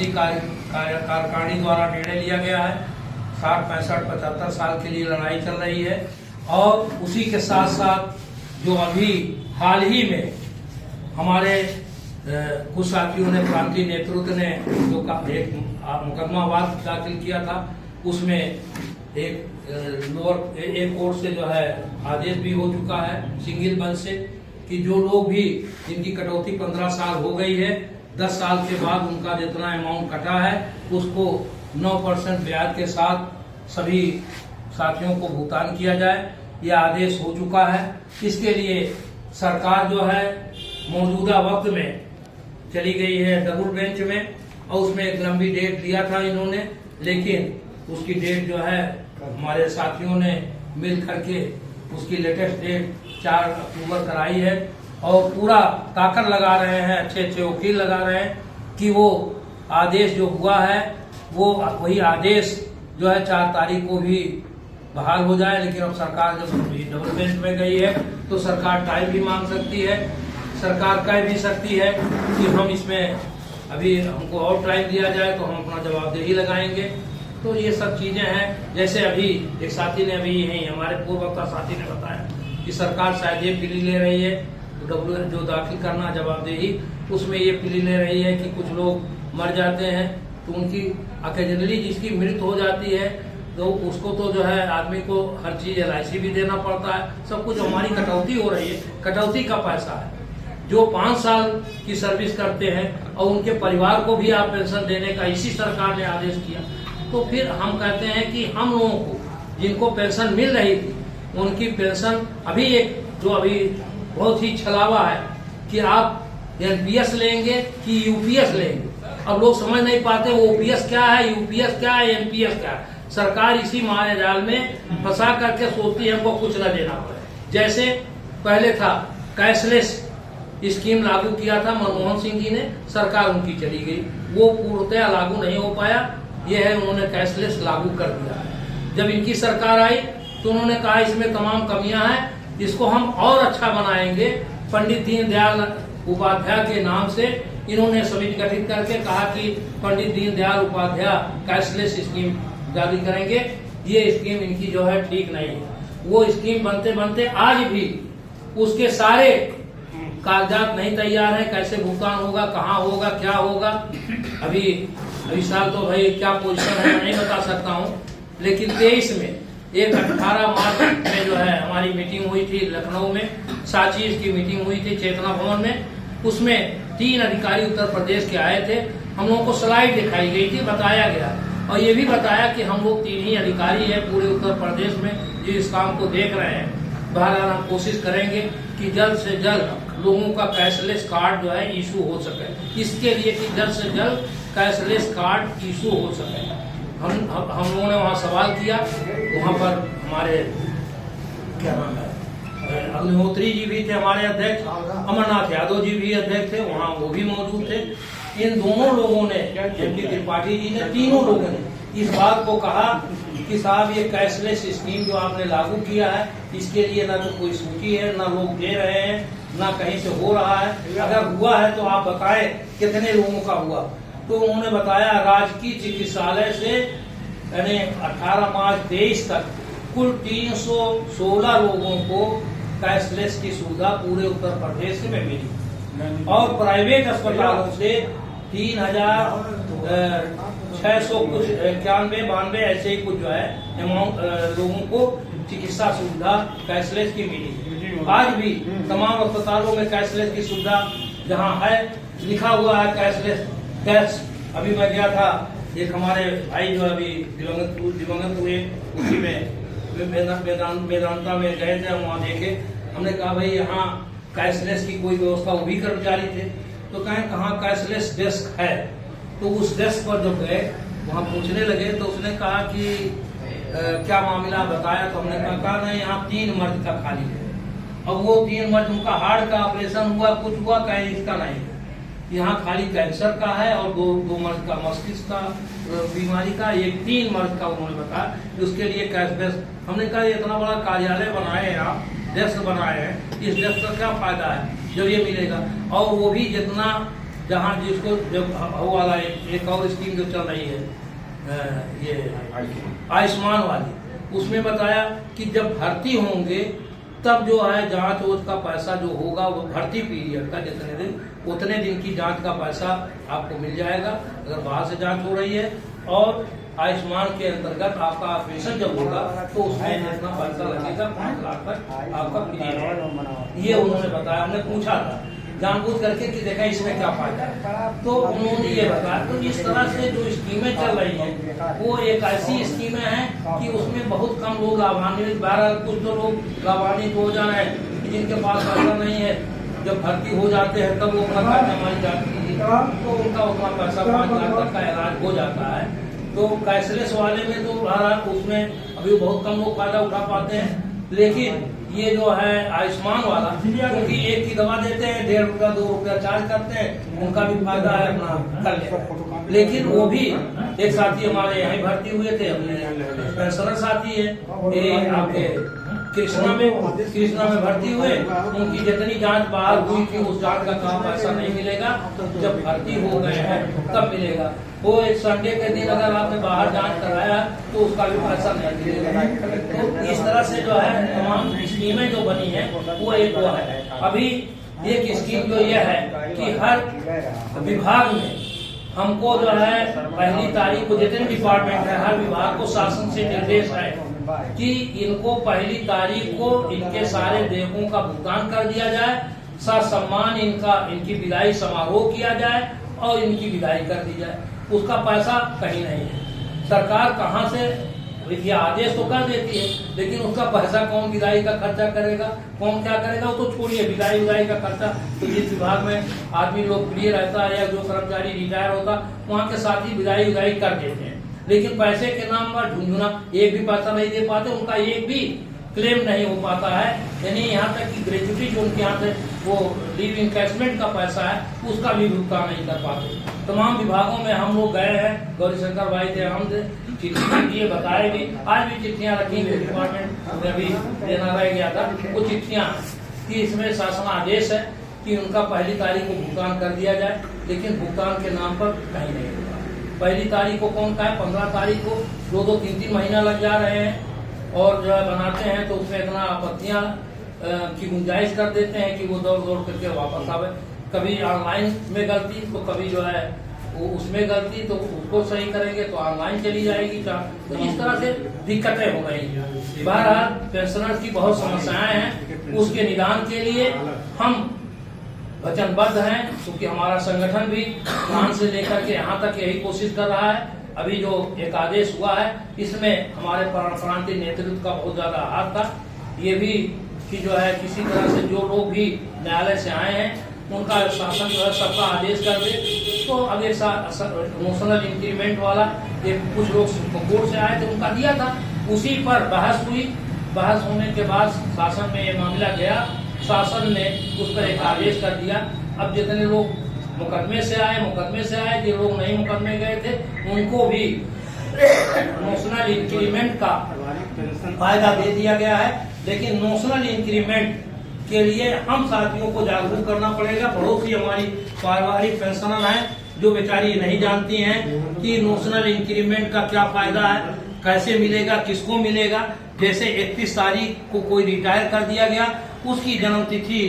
राष्ट्रीय कार्यकारिणी द्वारा निर्णय लिया गया है। 60, 65, 75 साल के लिए लड़ाई चल रही है। और उसी के साथ साथ जो अभी हाल ही में हमारे कुछ साथियों ने, प्रांतीय नेतृत्व ने जो एक मुकदमा दाखिल किया था, उसमें एक कोर्ट से जो है आदेश भी हो चुका है सिंगल बेंच से कि जो लोग भी जिनकी कटौती 15 साल हो गई है, 10 साल के बाद उनका जितना अमाउंट कटा है उसको 9% ब्याज के साथ सभी साथियों को भुगतान किया जाए। यह आदेश हो चुका है। इसके लिए सरकार जो है मौजूदा वक्त में चली गई है डबल बेंच में, और उसमें एक लंबी डेट दिया था इन्होंने, लेकिन उसकी डेट जो है हमारे साथियों ने मिल करके उसकी लेटेस्ट डेट 4 अक्टूबर कराई है। और पूरा ताकत लगा रहे हैं, अच्छे वकील लगा रहे हैं कि वो आदेश जो हुआ है वो वही आदेश जो है 4 तारीख को भी बहाल हो जाए। लेकिन अब सरकार जब डबल बेंच में गई है तो सरकार टाइम भी मांग सकती है, सरकार कह भी सकती है कि हम इसमें अभी हमको और टाइम दिया जाए तो हम अपना जवाबदेही लगाएंगे। तो ये सब चीजें हैं। जैसे अभी एक साथी ने अभी यही हमारे पूर्ववक्ता साथी ने बताया कि सरकार शायद ये प्ली ले रही है, तो जो दाखिल करना जवाबदेही, उसमें ये प्ली ले रही है कि कुछ लोग मर जाते हैं तो उनकी ऑकेजनली जिसकी मृत्यु हो जाती है तो उसको तो जो है आदमी को हर चीज LIC भी देना पड़ता है, सब कुछ हमारी कटौती हो रही है, कटौती का पैसा है। जो 5 साल की सर्विस करते हैं और उनके परिवार को भी आप पेंशन देने का इसी सरकार ने आदेश किया, तो फिर हम कहते हैं कि हम लोगों को जिनको पेंशन मिल रही थी उनकी पेंशन अभी अभी बहुत ही छलावा है कि आप NPS लेंगे कि UPS लेंगे। अब लोग समझ नहीं पाते वो OPS क्या है, UPS क्या है, NPS क्या है। सरकार इसी माया जाल में फंसा करके सोचती है हमको कुछ न देना पड़े। जैसे पहले था कैशलेस स्कीम लागू किया था मनमोहन सिंह जी ने, सरकार उनकी चली गई, वो पूर्णतया लागू नहीं हो पाया। ये है उन्होंने कैशलेस लागू कर दिया। जब इनकी सरकार आई तो उन्होंने कहा इसमें तमाम कमियां हैं, इसको हम और अच्छा बनाएंगे। पंडित दीनदयाल उपाध्याय के नाम से इन्होंने समिति गठित करके कहा कि पंडित दीनदयाल उपाध्याय कैशलेस स्कीम जारी करेंगे। ये स्कीम इनकी जो है ठीक नहीं है। वो स्कीम बनते बनते आज भी उसके सारे कागजात नहीं तैयार है, कैसे भुगतान होगा, कहाँ होगा, क्या होगा। अभी साल तो भाई क्या पोजीशन है नहीं बता सकता हूँ, लेकिन 23 में 18 मार्च में जो है हमारी मीटिंग हुई थी लखनऊ में, साची की मीटिंग हुई थी चेतना भवन में। उसमें 3 अधिकारी उत्तर प्रदेश के आए थे। हम लोगों को स्लाइड दिखाई गई थी, बताया गया और ये भी बताया कि हम लोग 3 ही अधिकारी हैं पूरे उत्तर प्रदेश में जो इस काम को देख रहे हैं। बहरहाल हम कोशिश करेंगे कि जल्द से जल्द लोगों का कैशलेस कार्ड जो है इशू हो सके। इसके लिए कि जल्द से जल्द कैशलेस कार्ड इशू हो सके। हम लोगों ने वहाँ सवाल किया, वहाँ पर हमारे क्या नाम है अग्निहोत्री जी भी थे हमारे अध्यक्ष, अमरनाथ यादव जी भी अध्यक्ष थे, वहाँ वो भी मौजूद थे। इन दोनों लोगों ने, MP त्रिपाठी जी ने, तीनों लोगों ने इस बात को कहा कि साहब ये कैशलेस स्कीम जो आपने लागू किया है इसके लिए ना तो कोई सूची है, ना लोग दे रहे हैं, ना कहीं से हो रहा है। अगर हुआ है तो आप बताएं कितने लोगों का हुआ। तो उन्होंने बताया राजकीय चिकित्सालय से यानी 18 मार्च 23 तक कुल 316 लोगों को कैशलेस की सुविधा पूरे उत्तर प्रदेश में मिली और प्राइवेट अस्पतालों से 3600 कुछ 91-92 ऐसे ही कुछ जो है अमाउंट लोगों को चिकित्सा सुविधा कैशलेस की मिली। आज भी तमाम अस्पतालों में कैशलेस की सुविधा जहां है लिखा हुआ है कैशलेस कैश। अभी मैं गया था, एक हमारे भाई जो अभी दिवंगत हुए उसी में वेदांता में गए थे, वहाँ देखे, हमने कहा भाई यहाँ कैशलेस की कोई व्यवस्था, वो भी कर्मचारी थे, तो कहें कहाँ कैशलेस डेस्क है। तो उस डेस्क पर जब गए वहाँ पूछने लगे तो उसने कहा कि क्या मामला बताया, तो हमने कहा नहीं यहाँ 3 मर्द का खाली है। अब वो 3 मर्द उनका हार्ट का ऑपरेशन हुआ, कुछ हुआ, कहीं इसका नहीं है, यहाँ खाली कैंसर का है और दो मर्द का मस्तिष्क का बीमारी का, एक 3 मर्द का उन्होंने बताया। उसके लिए कैशलेस, हमने कहा इतना बड़ा कार्यालय बनाए हैं आप, डेस्क बनाए हैं, इस डेस्क का क्या फायदा है जब ये मिलेगा। और वो भी जितना जहाँ जिसको जो वो वाला एक और स्कीम जो चल रही है ये आयुष्मान वाली, उसमें बताया कि जब भर्ती होंगे तब जो है जांच वोच का पैसा जो होगा वो भर्ती पीरियड का जितने दिन उतने दिन की जांच का पैसा आपको मिल जाएगा अगर बाहर से जांच हो रही है। और आयुष्मान के अंतर्गत आपका ऑपरेशन जब होगा तो उसमें जितना पैसा लगेगा 5 लाख तक आपका फ्री है। ये उन्होंने बताया। हमने पूछा था जानबूझ करके कि देखा इसमें क्या फायदा है, तो उन्होंने ये बताया। तो इस तरह से जो स्कीमें चल रही हैं वो एक ऐसी स्कीमें हैं कि उसमें बहुत कम लोग लाभान्वित, 12 कुछ तो लोग लाभान्वित हो जा रहे हैं जिनके पास पैसा नहीं है। जब भर्ती हो जाते हैं तब वो अपना खर्चा मानी जाती है तो उनका उतना पैसा 5 लाख तक का इलाज हो जाता है। तो कैशलेस वाले में तो उसमें अभी बहुत कम लोग फायदा उठा पाते हैं। लेकिन ये जो है आयुष्मान वाला, क्योंकि एक की दवा देते हैं 1.5 रुपया 2 रुपया चार्ज करते हैं, उनका भी फायदा है अपना कर ले। लेकिन वो भी एक साथी हमारे यहाँ भर्ती हुए थे, अपने पेंशनर साथी है, ये आपके कृष्णा में भर्ती हुए। उनकी जितनी जांच बाहर हुई थी उस जांच का काम पैसा नहीं मिलेगा, जब भर्ती हो गए हैं तब मिलेगा। वो एक संडे के दिन अगर आपने बाहर जांच कराया तो उसका भी पैसा नहीं मिलेगा। तो इस तरह से जो है तमाम स्कीमें जो बनी है वो एक वो है। अभी एक स्कीम जो ये है कि हर विभाग में हमको जो है 1 तारीख को जितने डिपार्टमेंट है हर विभाग को शासन से निर्देश है कि इनको 1 तारीख को इनके सारे देयकों का भुगतान कर दिया जाए, सम्मान इनकी विदाई समारोह किया जाए और इनकी विदाई कर दी जाए। उसका पैसा कहीं नहीं है। सरकार कहाँ से ये आदेश तो कर देती है, लेकिन उसका पैसा कौन विदाई का खर्चा करेगा, कौन क्या करेगा वो तो छोड़िए। विदाई का खर्चा तो जिस विभाग में आदमी लोकप्रिय रहता है या जो कर्मचारी रिटायर होता वहाँ के साथ ही विदाई कर देते हैं। लेकिन पैसे के नाम पर झुंझुना, एक भी पैसा नहीं दे पाते, उनका एक भी क्लेम नहीं हो पाता है। यानी यहाँ तक कि ग्रेजुटी जो उनके यहाँ से वो लीव इनकैशमेंट का पैसा है उसका भी भुगतान नहीं कर पाते। तमाम विभागों में हम लोग गए हैं, गौरीशंकर भाई थे, हम थे, चिट्ठी भी दिए, बताए भी, आज भी चिट्ठियां रखी हुई डिपार्टमेंट में अभी देना रह गया था वो चिट्ठियां कि इसमें शासन आदेश है कि उनका 1 तारीख को भुगतान कर दिया जाए, लेकिन भुगतान के नाम पर कहीं नहीं होगा। 1 तारीख को कौन का है, 15 तारीख को 2-2, 3-3 महीना लग जा रहे हैं और जो है बनाते हैं तो उसमें इतना आपत्तियां की गुंजाइश कर देते हैं कि वो दौड़ करके वापस आवे। कभी ऑनलाइन में गलती तो कभी जो है वो उसमें गलती, तो उसको सही करेंगे तो ऑनलाइन चली जाएगी। तो इस तरह से दिक्कतें हो गई। बहरहाल पेंशनर्स की बहुत समस्याएं हैं, उसके निदान के लिए हम वचनबद्ध हैं, क्योंकि हमारा संगठन भी ध्यान से लेकर के यहाँ तक यही कोशिश कर रहा है। अभी जो एक आदेश हुआ है इसमें हमारे प्रांतीय नेतृत्व का बहुत ज्यादा हाथ था। ये भी कि जो है किसी तरह से जो लोग भी न्यायालय से आए हैं उनका शासन जो है सबका आदेश कर दे। तो अब एक नोशनल इंक्रीमेंट वाला एक कुछ लोग कोर्ट से आए थे, उनका दिया था, उसी पर बहस हुई। बहस होने के बाद शासन में ये मामला गया, शासन ने उस पर एक आदेश कर दिया। अब जितने लोग मुकदमे से आए, जो लोग नहीं मुकदमे गए थे उनको भी नोशनल इंक्रीमेंट का फायदा दे दिया गया है। लेकिन नोशनल इंक्रीमेंट के लिए हम साथियों को जागरूक करना पड़ेगा। बहुत सी हमारी पारिवारिक पेंशनर हैं जो बेचारी नहीं जानती हैं कि नोशनल इंक्रीमेंट का क्या फायदा है, कैसे मिलेगा, किसको मिलेगा। जैसे 31 तारीख को कोई रिटायर कर दिया गया, उसकी जन्म तिथि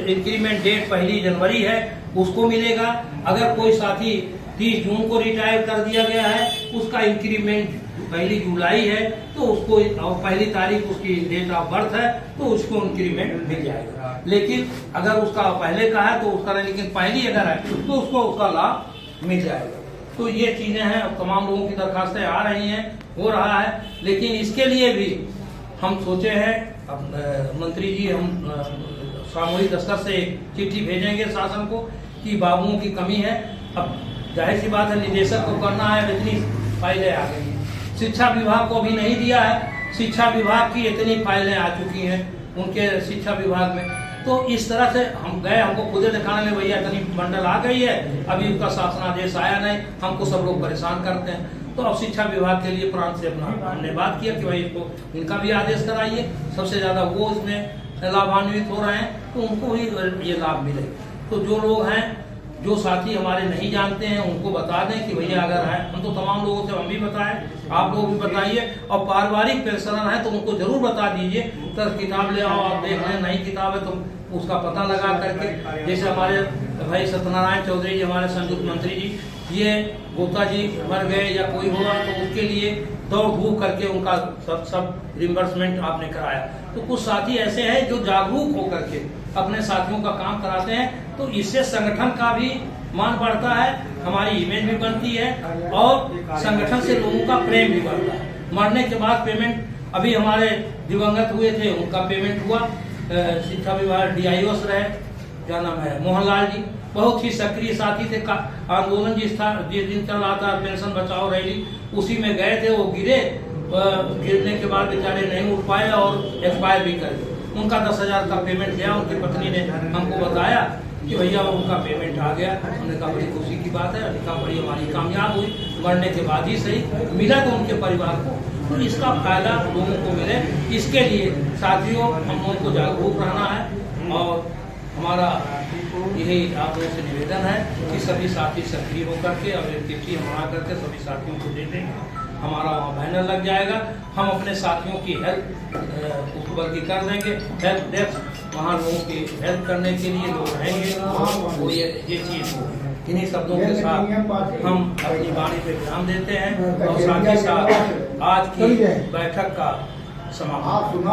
इंक्रीमेंट डेट 1 जनवरी है, उसको मिलेगा। अगर कोई साथी 30 जून को रिटायर कर दिया गया है, उसका इंक्रीमेंट 1 जुलाई है, तो उसको 1 तारीख उसकी डेट ऑफ बर्थ है तो उसको इंक्रीमेंट मिल जाएगा। लेकिन अगर उसका पहले का है तो उसका नहीं, लेकिन पहली अगर है तो उसको उसका लाभ मिल जाएगा। तो ये चीजें हैं, तमाम लोगों की दरखास्तें आ रही हैं, हो रहा है। लेकिन इसके लिए भी हम सोचे हैं, मंत्री जी हम सामूहिक स्तर से एक चिट्ठी भेजेंगे शासन को कि बाबुओं की कमी है। अब जाहिर सी बात है निदेशक को करना है, इतनी फाइलें आ गई हैं। शिक्षा विभाग को अभी नहीं दिया है, शिक्षा विभाग की इतनी फाइलें आ चुकी हैं उनके शिक्षा विभाग में। तो इस तरह से हम गए, हमको खुदे दिखाने में भैया इतनी बंडल आ गई है, अभी उसका शासनादेश आया नहीं, हमको सब लोग परेशान करते हैं। तो अब शिक्षा विभाग के लिए प्रांत से अपना हमने बात किया कि भाई इसको इनका भी आदेश कराइए, सबसे ज्यादा वो इसमें लाभान्वित हो रहे हैं तो उनको ही ये लाभ मिले। तो जो लोग हैं, जो साथी हमारे नहीं जानते हैं, उनको बता दें कि भैया अगर है, हम तो तमाम लोगों से हम भी बताएं, आप लोग भी बताइए, और पारिवारिक पेंशनर है तो उनको जरूर बता दीजिए, तो किताब ले आओ, आप देख लें नई किताब है तो उसका पता लगा करके। जैसे हमारे भाई सत्यनारायण चौधरी जी, हमारे संयुक्त मंत्री जी, ये गोता जी मर गए या कोई हुआ तो उसके लिए दौड़ धूप करके उनका सब रिम्बर्समेंट आपने कराया। तो कुछ साथी ऐसे हैं जो जागरूक होकर के अपने साथियों का काम कराते हैं, तो इससे संगठन का भी मान बढ़ता है, हमारी इमेज भी बनती है और संगठन से लोगों का प्रेम भी बढ़ता है। मरने के बाद पेमेंट, अभी हमारे दिवंगत हुए थे उनका पेमेंट हुआ, शिक्षा विभाग DIO रहे, क्या नाम है, मोहनलाल जी, बहुत ही सक्रिय साथी थे। आंदोलन जिस दिन चल रहा था पेंशन बचाओ रैली, उसी में गए थे, वो गिरे, गिरने के बाद बेचारे नहीं उठ पाए और एक्सपायर भी कर गए। उनका 10,000 का पेमेंट गया, उनकी पत्नी ने हमको बताया कि भैया उनका पेमेंट आ गया। हमने कहा बड़ी खुशी की बात है, लिखा बड़ी हमारी कामयाब हुई, मरने के बाद ही सही मिला तो उनके परिवार को, तो इसका फायदा लोगों को मिले, इसके लिए साथियों हम लोगों को जागरूक रहना है। और हमारा यही आप लोगों से निवेदन है कि सभी साथी सक्रिय होकर के और एक चिट्ठी हमारा करके सभी साथियों को दे देंगे, हमारा वहाँ बैनर लग जाएगा, हम अपने साथियों की हेल्प उसको बल्कि कर देंगे, हेल्प डेस्क वहाँ लोगों की हेल्प करने के लिए लोग रहेंगे, वो ये चीज़ हो। इन्हीं शब्दों के साथ हम अपनी वाणी पे ध्यान देते हैं और साथ ही साथ आज की बैठक का समापन।